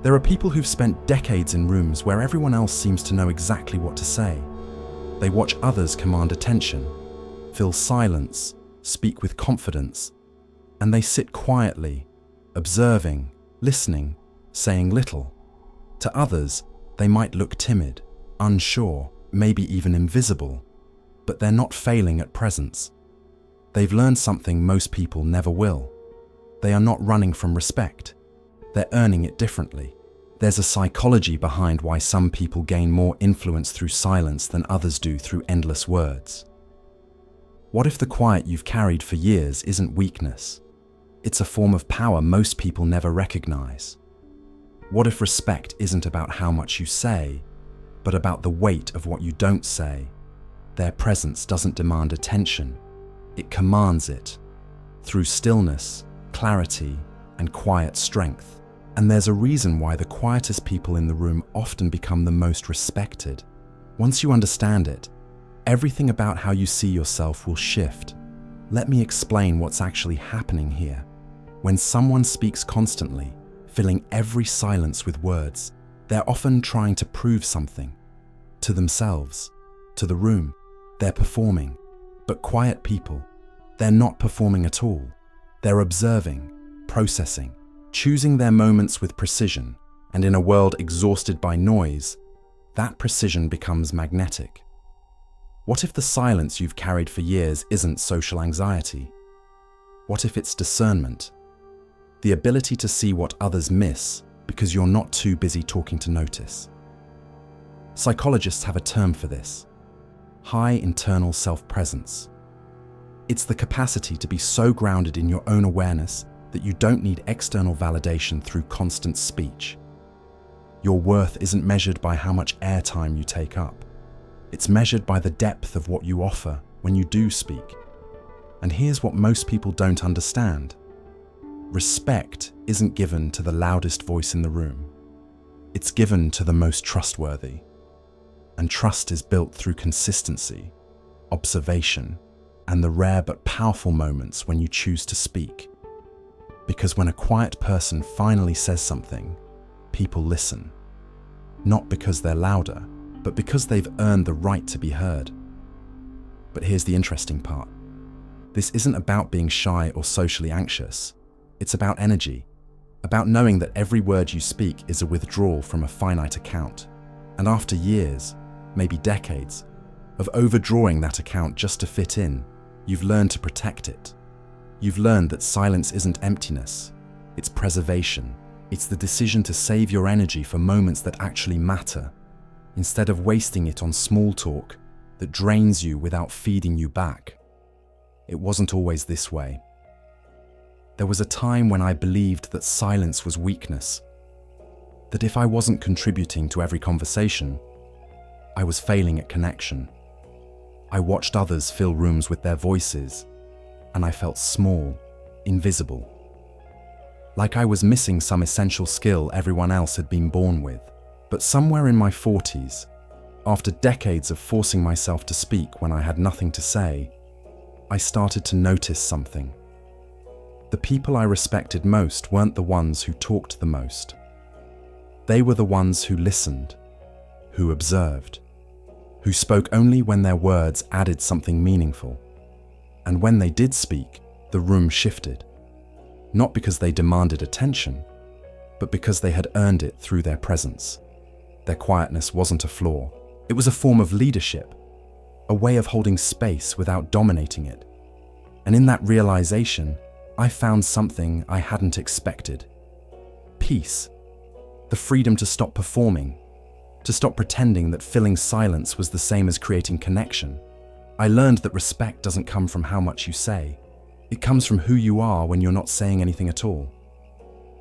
There are people who've spent decades in rooms where everyone else seems to know exactly what to say. They watch others command attention, fill silence, speak with confidence, and they sit quietly, observing, listening, saying little. To others, they might look timid, unsure, maybe even invisible, but they're not failing at presence. They've learned something most people never will. They are not running from respect. They're earning it differently. There's a psychology behind why some people gain more influence through silence than others do through endless words. What if the quiet you've carried for years isn't weakness? It's a form of power most people never recognize. What if respect isn't about how much you say, but about the weight of what you don't say? Their presence doesn't demand attention, it commands it, through stillness, clarity, and quiet strength. And there's a reason why the quietest people in the room often become the most respected. Once you understand it, everything about how you see yourself will shift. Let me explain what's actually happening here. When someone speaks constantly, filling every silence with words, they're often trying to prove something. To themselves, to the room. They're performing. But quiet people, they're not performing at all. They're observing, processing, choosing their moments with precision, and in a world exhausted by noise, that precision becomes magnetic. What if the silence you've carried for years isn't social anxiety? What if it's discernment? The ability to see what others miss because you're not too busy talking to notice. Psychologists have a term for this: high internal self-presence. It's the capacity to be so grounded in your own awareness that you don't need external validation through constant speech. Your worth isn't measured by how much airtime you take up. It's measured by the depth of what you offer when you do speak. And here's what most people don't understand. Respect isn't given to the loudest voice in the room. It's given to the most trustworthy. And trust is built through consistency, observation, and the rare but powerful moments when you choose to speak. Because when a quiet person finally says something, people listen. Not because they're louder, but because they've earned the right to be heard. But here's the interesting part. This isn't about being shy or socially anxious. It's about energy, about knowing that every word you speak is a withdrawal from a finite account. And after years, maybe decades, of overdrawing that account just to fit in, you've learned to protect it. You've learned that silence isn't emptiness, it's preservation. It's the decision to save your energy for moments that actually matter, instead of wasting it on small talk that drains you without feeding you back. It wasn't always this way. There was a time when I believed that silence was weakness, that if I wasn't contributing to every conversation, I was failing at connection. I watched others fill rooms with their voices, and I felt small, invisible. Like I was missing some essential skill everyone else had been born with. But somewhere in my 40s, after decades of forcing myself to speak when I had nothing to say, I started to notice something. The people I respected most weren't the ones who talked the most. They were the ones who listened, who observed, who spoke only when their words added something meaningful. And when they did speak, the room shifted. Not because they demanded attention, but because they had earned it through their presence. Their quietness wasn't a flaw. It was a form of leadership, a way of holding space without dominating it. And in that realization, I found something I hadn't expected. Peace. The freedom to stop performing, to stop pretending that filling silence was the same as creating connection. I learned that respect doesn't come from how much you say. It comes from who you are when you're not saying anything at all.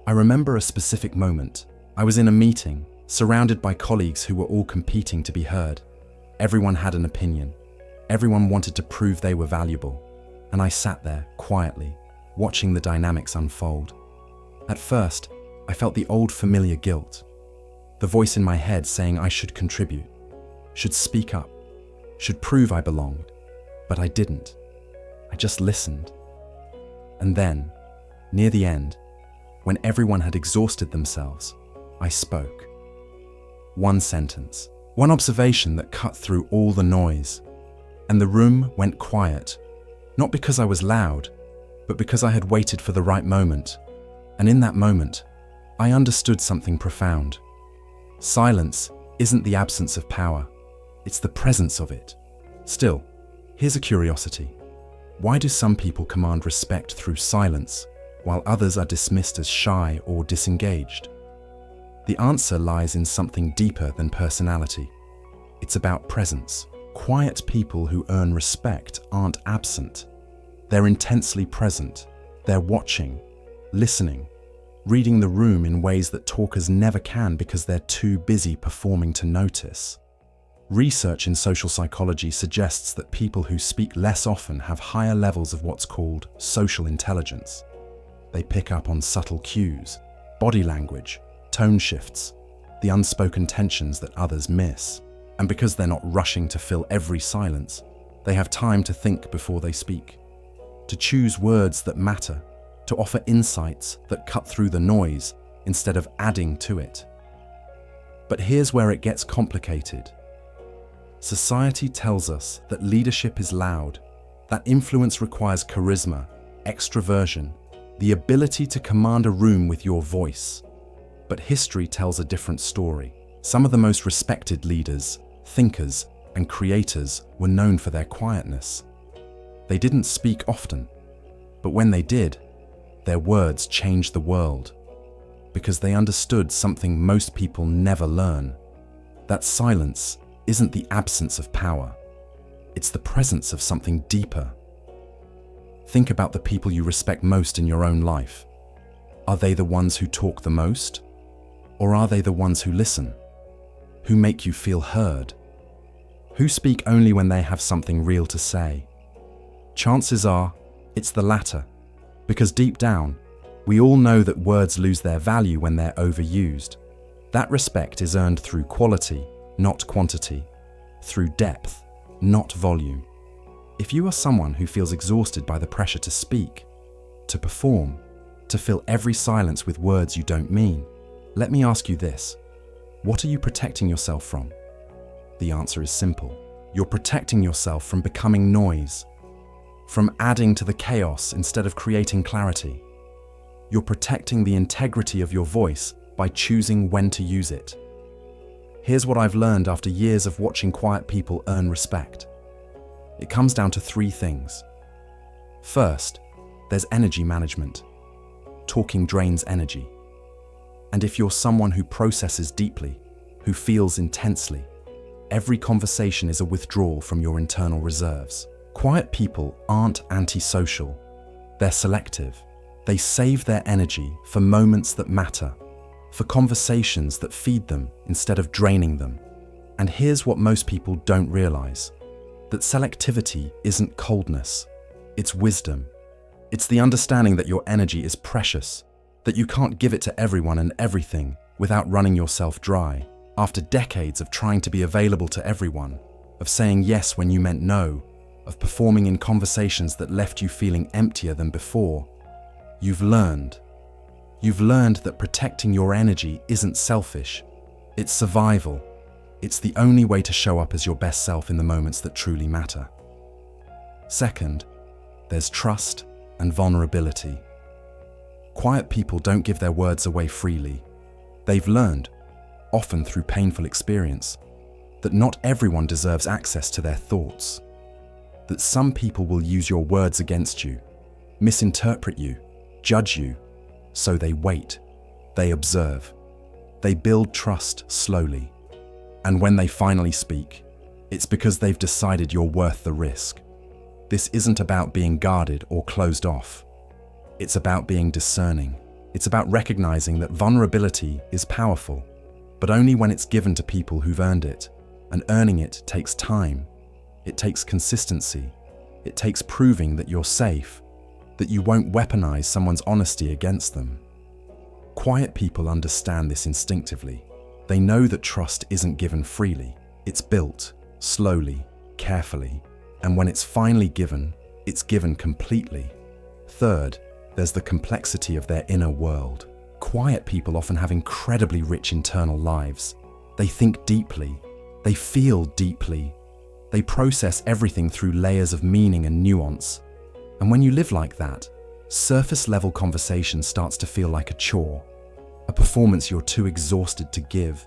I remember a specific moment. I was in a meeting, surrounded by colleagues who were all competing to be heard. Everyone had an opinion. Everyone wanted to prove they were valuable. And I sat there, quietly, watching the dynamics unfold. At first, I felt the old familiar guilt. The voice in my head saying I should contribute, should speak up, should prove I belonged. But I didn't. I just listened. And then, near the end, when everyone had exhausted themselves, I spoke. One sentence, one observation that cut through all the noise, and the room went quiet, not because I was loud, but because I had waited for the right moment. And in that moment, I understood something profound. Silence isn't the absence of power, it's the presence of it. Still, here's a curiosity. Why do some people command respect through silence, while others are dismissed as shy or disengaged? The answer lies in something deeper than personality. It's about presence. Quiet people who earn respect aren't absent. They're intensely present. They're watching, listening, reading the room in ways that talkers never can because they're too busy performing to notice. Research in social psychology suggests that people who speak less often have higher levels of what's called social intelligence. They pick up on subtle cues, body language, tone shifts, the unspoken tensions that others miss. And because they're not rushing to fill every silence, they have time to think before they speak, to choose words that matter, to offer insights that cut through the noise instead of adding to it. But here's where it gets complicated. Society tells us that leadership is loud, that influence requires charisma, extroversion, the ability to command a room with your voice. But history tells a different story. Some of the most respected leaders, thinkers, and creators were known for their quietness. They didn't speak often, but when they did, their words changed the world because they understood something most people never learn, that silence isn't the absence of power, it's the presence of something deeper. Think about the people you respect most in your own life. Are they the ones who talk the most? Or are they the ones who listen? Who make you feel heard? Who speak only when they have something real to say? Chances are, it's the latter, because deep down, we all know that words lose their value when they're overused. That respect is earned through quality, not quantity, through depth, not volume. If you are someone who feels exhausted by the pressure to speak, to perform, to fill every silence with words you don't mean, let me ask you this: what are you protecting yourself from? The answer is simple. You're protecting yourself from becoming noise, from adding to the chaos instead of creating clarity. You're protecting the integrity of your voice by choosing when to use it. Here's what I've learned after years of watching quiet people earn respect. It comes down to three things. First, there's energy management. Talking drains energy. And if you're someone who processes deeply, who feels intensely, every conversation is a withdrawal from your internal reserves. Quiet people aren't antisocial. They're selective. They save their energy for moments that matter, for conversations that feed them instead of draining them. And here's what most people don't realize: that selectivity isn't coldness, it's wisdom. It's the understanding that your energy is precious, that you can't give it to everyone and everything without running yourself dry. After decades of trying to be available to everyone, of saying yes when you meant no, of performing in conversations that left you feeling emptier than before, you've learned that protecting your energy isn't selfish, it's survival. It's the only way to show up as your best self in the moments that truly matter. Second, there's trust and vulnerability. Quiet people don't give their words away freely. They've learned, often through painful experience, that not everyone deserves access to their thoughts. That some people will use your words against you, misinterpret you, judge you. So they wait, they observe, they build trust slowly. And when they finally speak, it's because they've decided you're worth the risk. This isn't about being guarded or closed off. It's about being discerning. It's about recognizing that vulnerability is powerful, but only when it's given to people who've earned it. And earning it takes time. It takes consistency. It takes proving that you're safe, that you won't weaponize someone's honesty against them. Quiet people understand this instinctively. They know that trust isn't given freely. It's built, slowly, carefully, and when it's finally given, it's given completely. Third, there's the complexity of their inner world. Quiet people often have incredibly rich internal lives. They think deeply, they feel deeply, they process everything through layers of meaning and nuance. And when you live like that, surface-level conversation starts to feel like a chore, a performance you're too exhausted to give.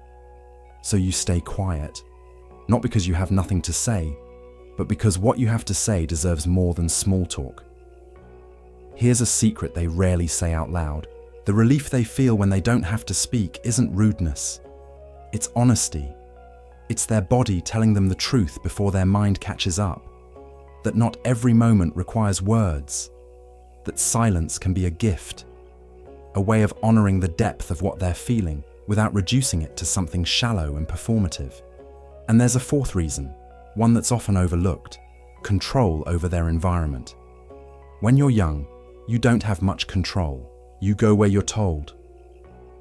So you stay quiet, not because you have nothing to say, but because what you have to say deserves more than small talk. Here's a secret they rarely say out loud. The relief they feel when they don't have to speak isn't rudeness. It's honesty. It's their body telling them the truth before their mind catches up. That not every moment requires words. That silence can be a gift. A way of honoring the depth of what they're feeling without reducing it to something shallow and performative. And there's a fourth reason, one that's often overlooked: control over their environment. When you're young, you don't have much control. You go where you're told.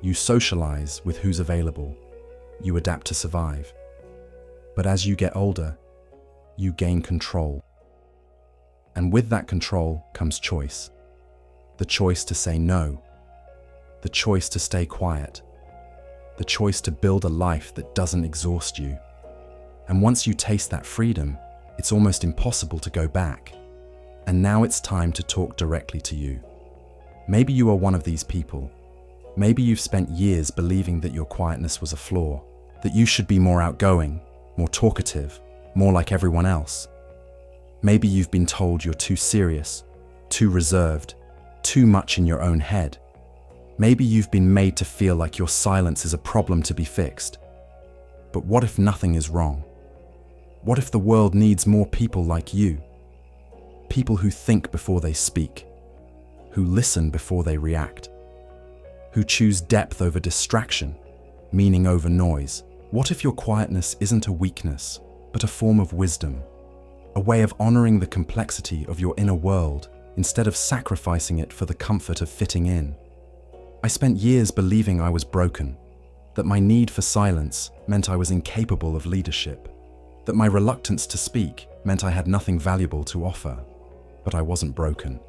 You socialize with who's available. You adapt to survive. But as you get older, you gain control. And with that control comes choice. The choice to say no. The choice to stay quiet. The choice to build a life that doesn't exhaust you. And once you taste that freedom, it's almost impossible to go back. And now it's time to talk directly to you. Maybe you are one of these people. Maybe you've spent years believing that your quietness was a flaw, that you should be more outgoing, more talkative, more like everyone else. Maybe you've been told you're too serious, too reserved, too much in your own head. Maybe you've been made to feel like your silence is a problem to be fixed. But what if nothing is wrong? What if the world needs more people like you? People who think before they speak, who listen before they react, who choose depth over distraction, meaning over noise. What if your quietness isn't a weakness, but a form of wisdom, a way of honoring the complexity of your inner world instead of sacrificing it for the comfort of fitting in? I spent years believing I was broken, that my need for silence meant I was incapable of leadership, that my reluctance to speak meant I had nothing valuable to offer. But I wasn't broken.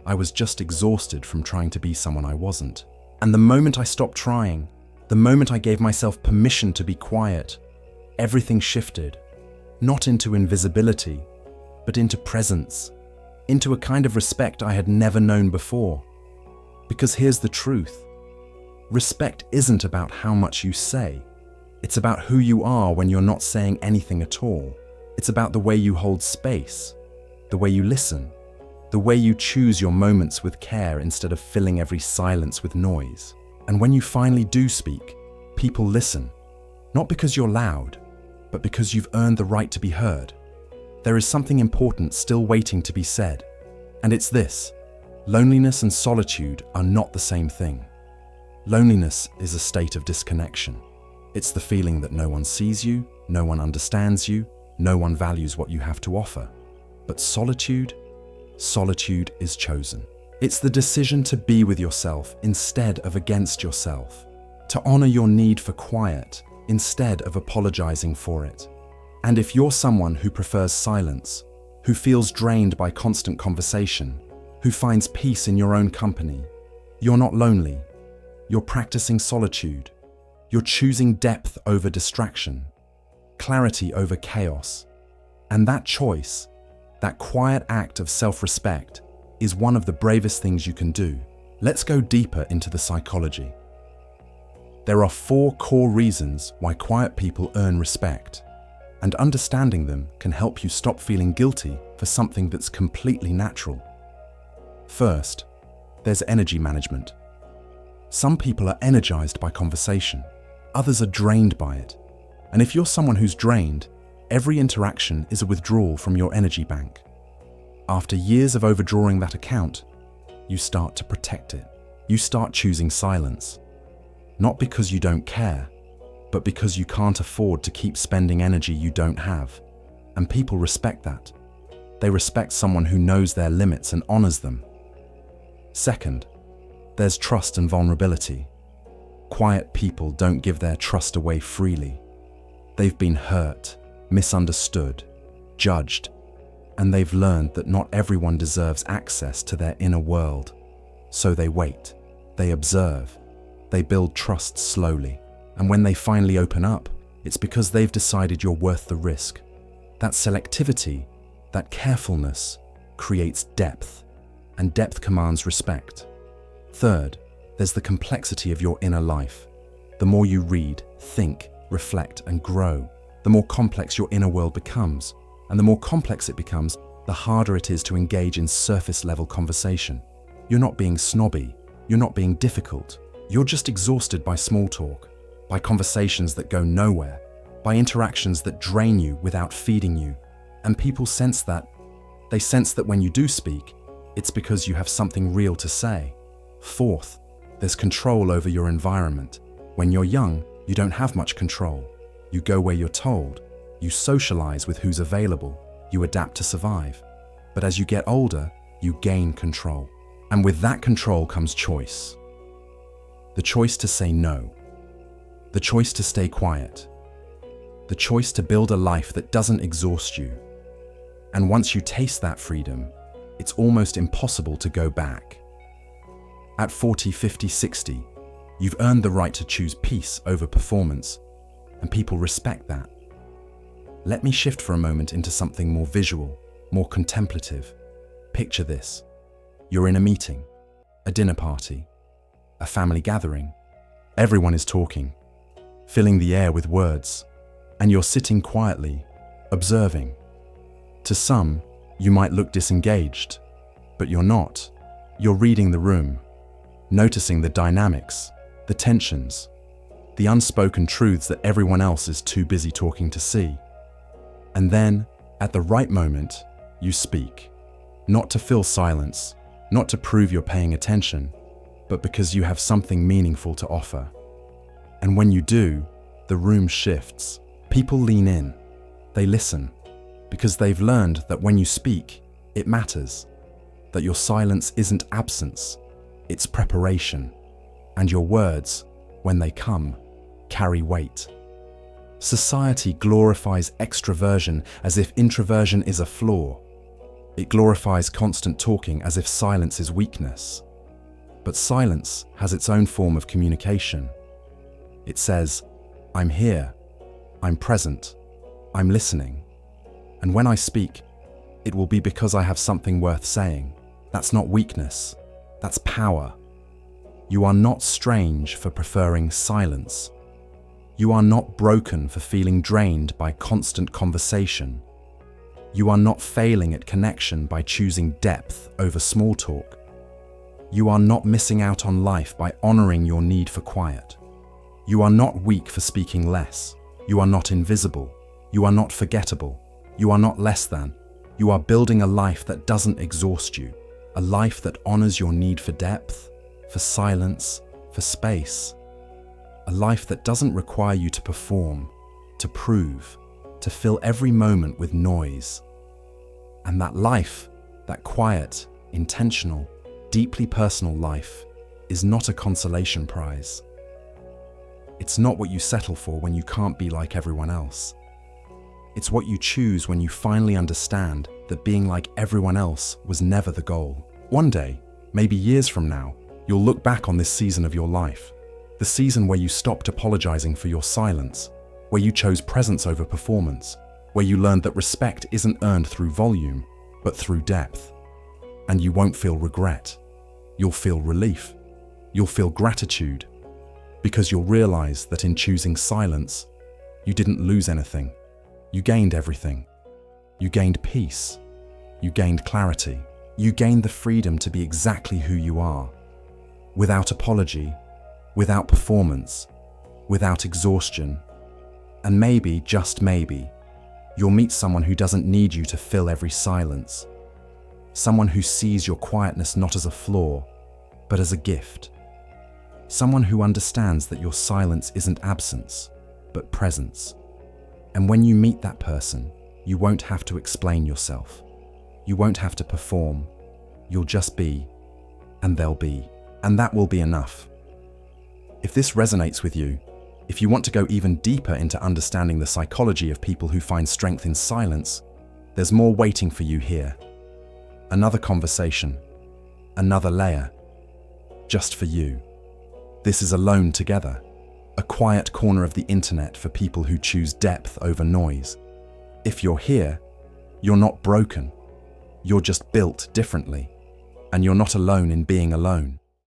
I was just exhausted from trying to be someone I wasn't. And the moment I stopped trying, the moment I gave myself permission to be quiet, everything shifted, not into invisibility, but into presence, into a kind of respect I had never known before. Because here's the truth. Respect isn't about how much you say. It's about who you are when you're not saying anything at all. It's about the way you hold space, the way you listen, the way you choose your moments with care instead of filling every silence with noise. And when you finally do speak, people listen, not because you're loud, but because you've earned the right to be heard. There is something important still waiting to be said, and it's this: loneliness and solitude are not the same thing. Loneliness is a state of disconnection. It's the feeling that no one sees you, no one understands you, no one values what you have to offer. But solitude is chosen. It's the decision to be with yourself instead of against yourself, to honor your need for quiet instead of apologizing for it. And if you're someone who prefers silence, who feels drained by constant conversation, who finds peace in your own company, you're not lonely. You're practicing solitude. You're choosing depth over distraction, clarity over chaos. And that choice, that quiet act of self-respect, is one of the bravest things you can do. Let's go deeper into the psychology. There are 4 core reasons why quiet people earn respect, and understanding them can help you stop feeling guilty for something that's completely natural. First, there's energy management. Some people are energized by conversation, others are drained by it. And if you're someone who's drained, every interaction is a withdrawal from your energy bank. After years of overdrawing that account, you start to protect it. You start choosing silence. Not because you don't care, but because you can't afford to keep spending energy you don't have. And people respect that. They respect someone who knows their limits and honors them. Second, there's trust and vulnerability. Quiet people don't give their trust away freely. They've been hurt, misunderstood, judged, and they've learned that not everyone deserves access to their inner world. So they wait, they observe, They build trust slowly. And when they finally open up, it's because they've decided you're worth the risk. That selectivity, that carefulness, creates depth, and depth commands respect. Third, there's the complexity of your inner life. The more you read, think, reflect, and grow, the more complex your inner world becomes. And the more complex it becomes, the harder it is to engage in surface-level conversation. You're not being snobby, you're not being difficult, you're just exhausted by small talk, by conversations that go nowhere, by interactions that drain you without feeding you. And people sense that. They sense that when you do speak, it's because you have something real to say. Fourth, there's control over your environment. When you're young, you don't have much control. You go where you're told. You socialize with who's available. You adapt to survive. But as you get older, you gain control. And with that control comes choice. The choice to say no. The choice to stay quiet. The choice to build a life that doesn't exhaust you. And once you taste that freedom, it's almost impossible to go back. At 40, 50, 60, you've earned the right to choose peace over performance, and people respect that. Let me shift for a moment into something more visual, more contemplative. Picture this. You're in a meeting, a dinner party, a family gathering. Everyone is talking, filling the air with words, and you're sitting quietly, observing. To some, you might look disengaged, but you're not. You're reading the room, noticing the dynamics, the tensions, the unspoken truths that everyone else is too busy talking to see. And then, at the right moment, you speak. Not to fill silence, not to prove you're paying attention, but because you have something meaningful to offer. And when you do, the room shifts. People lean in. They listen. Because they've learned that when you speak, it matters. That your silence isn't absence, it's preparation. And your words, when they come, carry weight. Society glorifies extroversion as if introversion is a flaw. It glorifies constant talking as if silence is weakness. But silence has its own form of communication. It says, I'm here, I'm present, I'm listening. And when I speak, it will be because I have something worth saying. That's not weakness, that's power. You are not strange for preferring silence. You are not broken for feeling drained by constant conversation. You are not failing at connection by choosing depth over small talk. You are not missing out on life by honoring your need for quiet. You are not weak for speaking less. You are not invisible. You are not forgettable. You are not less than. You are building a life that doesn't exhaust you, a life that honors your need for depth, for silence, for space. A life that doesn't require you to perform, to prove, to fill every moment with noise. And that life, that quiet, intentional, deeply personal life, is not a consolation prize. It's not what you settle for when you can't be like everyone else. It's what you choose when you finally understand that being like everyone else was never the goal. One day, maybe years from now, you'll look back on this season of your life, the season where you stopped apologizing for your silence, where you chose presence over performance, where you learned that respect isn't earned through volume, but through depth. And you won't feel regret. You'll feel relief. You'll feel gratitude, because you'll realize that in choosing silence, you didn't lose anything. You gained everything. You gained peace. You gained clarity. You gained the freedom to be exactly who you are, without apology, without performance, without exhaustion. And maybe, just maybe, you'll meet someone who doesn't need you to fill every silence. Someone who sees your quietness not as a flaw, but as a gift. Someone who understands that your silence isn't absence, but presence. And when you meet that person, you won't have to explain yourself. You won't have to perform. You'll just be, and they'll be. And that will be enough. If this resonates with you, if you want to go even deeper into understanding the psychology of people who find strength in silence, there's more waiting for you here. Another conversation, another layer, just for you. This is Alone Together, a quiet corner of the internet for people who choose depth over noise. If you're here, you're not broken. You're just built differently, and you're not alone in being alone.